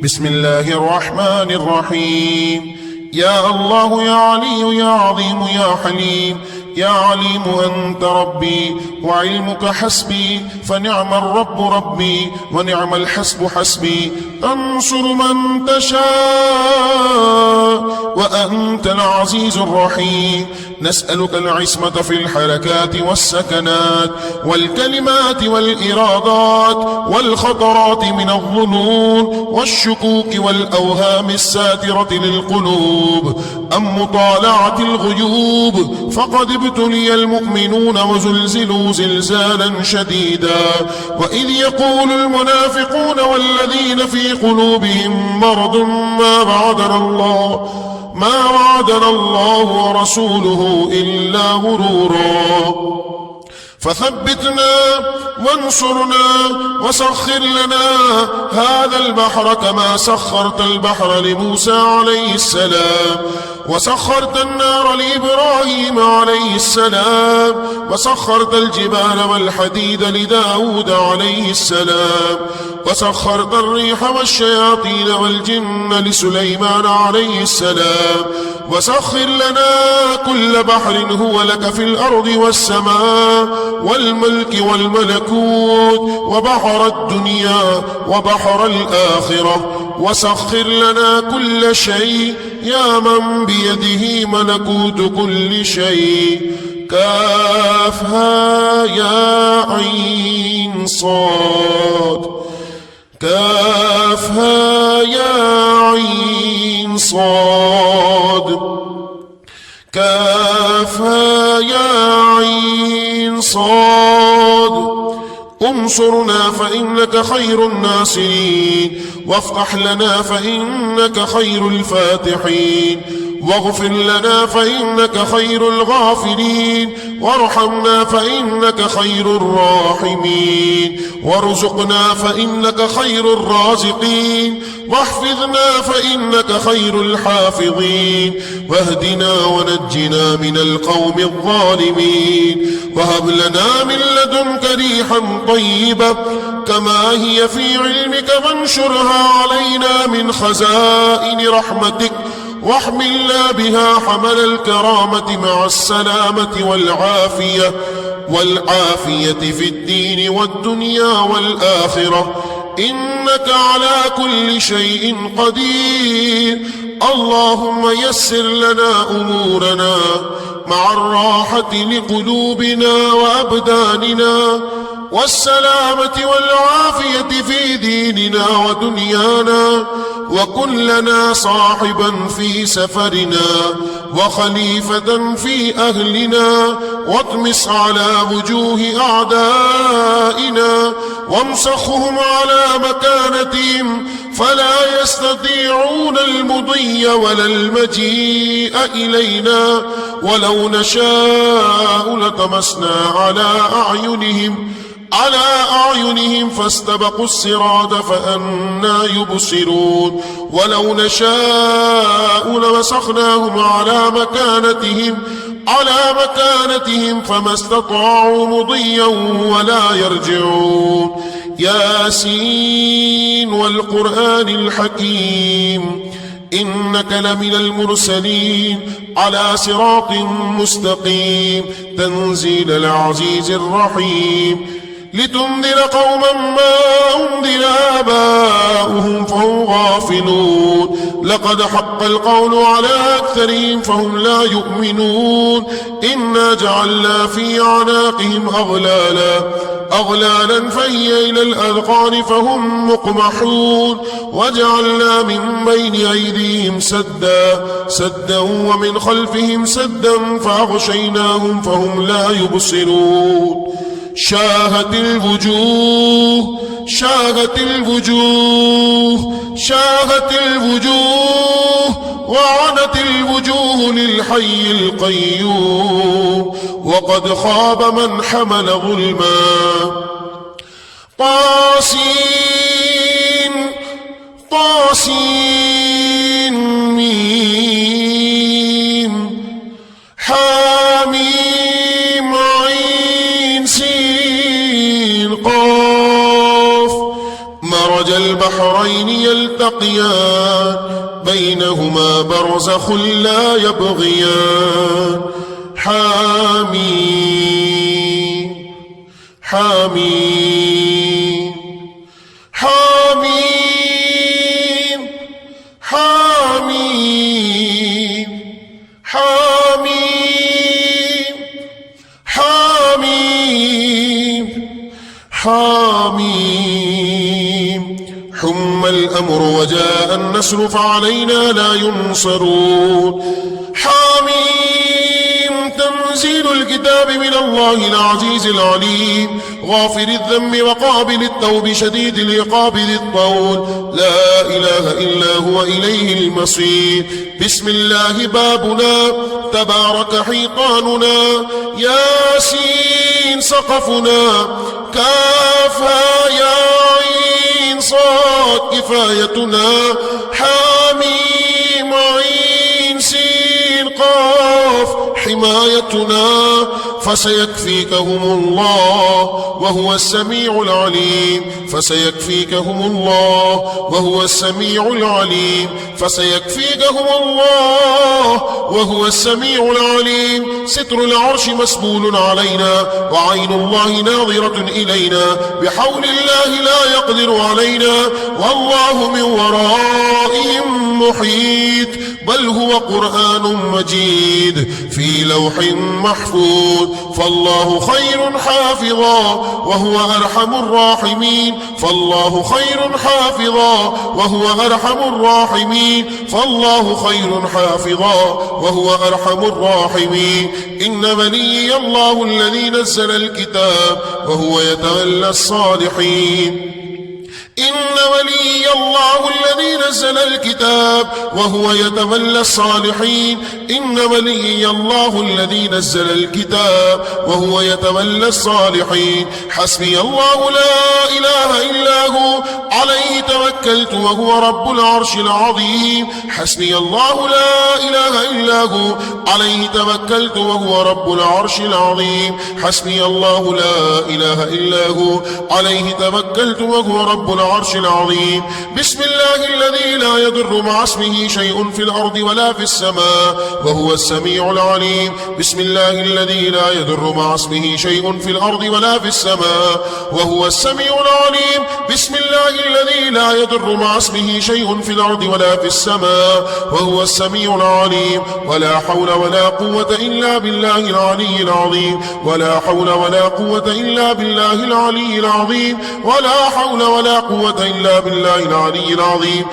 بسم الله الرحمن الرحيم. يا الله يا علي يا عظيم يا حليم، يا عليم أنت ربي وعلمك حسبي، فنعم الرب ربي ونعم الحسب حسبي. تنصر من تشاء وأنت العزيز الرحيم. نسألك العصمة في الحركات والسكنات والكلمات والإرادات والخطرات من الظنون والشكوك والأوهام الساترة للقلوب أم مطالعة الغيوب. فقد ابتلي المؤمنون وزلزلوا زلزالا شديدا. وإذ يقول المنافقون والذين في قلوبهم مرض ما وعدنا الله ورسوله إلا غرورا. فثبتنا وانصرنا وسخر لنا هذا البحر كما سخرت البحر لموسى عليه السلام، وسخرت النار لإبراهيم عليه السلام، وسخرت الجبال والحديد لداود عليه السلام، وسخرت الريح والشياطين والجن لسليمان عليه السلام. وسخر لنا كل بحر هو لك في الأرض والسماء والملك والملكوت، وبحر الدنيا وبحر الآخرة. وسخر لنا كل شيء يا من بيده ملكوت كل شيء. كافها يا عين صاد، كافها يا عين صاد، كافها يا عين صاد. انصرنا فإنك خير الناصرين، وافتح لنا فإنك خير الفاتحين، واغفر لنا فإنك خير الغافرين، وارحمنا فإنك خير الراحمين، وارزقنا فإنك خير الرازقين، واحفظنا فإنك خير الحافظين، واهدنا ونجنا من القوم الظالمين. وهب لنا من لدنك ريحا طيبة كما هي في علمك، وانشرها علينا من خزائن رحمتك، واحملنا بها حمل الكرامة مع السلامة والعافية في الدين والدنيا والآخرة، إنك على كل شيء قدير. اللهم يسر لنا أمورنا مع الراحة لقلوبنا وأبداننا، والسلامة والعافية في ديننا ودنيانا. وكن لنا صاحبا في سفرنا وخليفة في أهلنا، واطمس على وجوه أعدائنا وامسخهم على مكانتهم، فلا يستطيعون المضي ولا المجيء إلينا. ولو نشاء لطمسنا على أعينهم فاستبقوا الصراط فأنى يبصرون. ولو نشاء لمسخناهم على مكانتهم فما استطاعوا مضيا ولا يرجعون. ياسين والقرآن الحكيم، إنك لمن المرسلين على صراط مستقيم، تنزيل العزيز الرحيم، لتنذر قوما ما أنذر آباؤهم فهم غافلون. لقد حق القول على أكثرهم فهم لا يؤمنون. إنا جعلنا في أعناقهم أغلالا فهي إلى الأذقان فهم مقمحون. وجعلنا من بين أيديهم سدا ومن خلفهم سدا فأغشيناهم فهم لا يبصرون. شاهت الوجوه وعنت الوجوه للحي القيوم، وقد خاب من حمل ظلما. طاسين ميم حاميم عين سين قاف، مرج البحرين يلتقيان يلتقيان بينهما برزخ لا يبغيان حميم حميم حميم حميم حميم حميم حميم حم الأمر وجاء النصر فعلينا لا ينصرون حميم تنزيل الكتاب من الله العزيز العليم غافر الذنب وقابل التوب شديد العقاب ذي الطول لا إله إلا هو إليه المصير بسم الله بابنا تبارك حيطاننا ياسين سقفنا كافها يا عين صاد كفايتنا حميم عين سين قاف حمايتنا فسيكفيكهم الله وهو السميع العليم فسيكفيكهم الله وهو السميع العليم فسيكفيكهم الله وهو السميع العليم ستر العرش مسبول علينا وعين الله ناظرة إلينا بحول الله لا يقدر علينا والله من ورائهم محيط بل هو قرآن مجيد في لوح محفوظ فالله خير حافظا وهو أرحم الراحمين فالله خير حافظا وهو أرحم الراحمين فالله خير حافظا وهو أرحم الراحمين إن وليي الله الذي نزل الكتاب وهو يتولى الصالحين إن ولي الله الذي نزل الكتاب وهو يتولى الصالحين إن ولي الله الذي نزل الكتاب وهو يتولى الصالحين حسبي الله لا إله إلا هو عليه توكلت وهو رب العرش العظيم حسبي الله لا إله إلا هو عليه توكلت وهو رب العرش العظيم حسبي الله لا إله إلا هو عليه توكلت وهو رب العرش العظيم بسم الله الذي لا يضر مع اسمه شيء في الأرض ولا في السماء وهو السميع العليم بسم الله الذي لا يضر مع اسمه شيء في الأرض ولا في السماء وهو السميع العليم بسم الله الذي لا يضر مع اسمه شيء في الأرض ولا في السماء وهو السميع العليم ولا حول ولا قوة إلا بالله العلي العظيم ولا حول ولا قوة إلا بالله العلي العظيم ولا حول ولا قوة إلا بالله العلي العظيم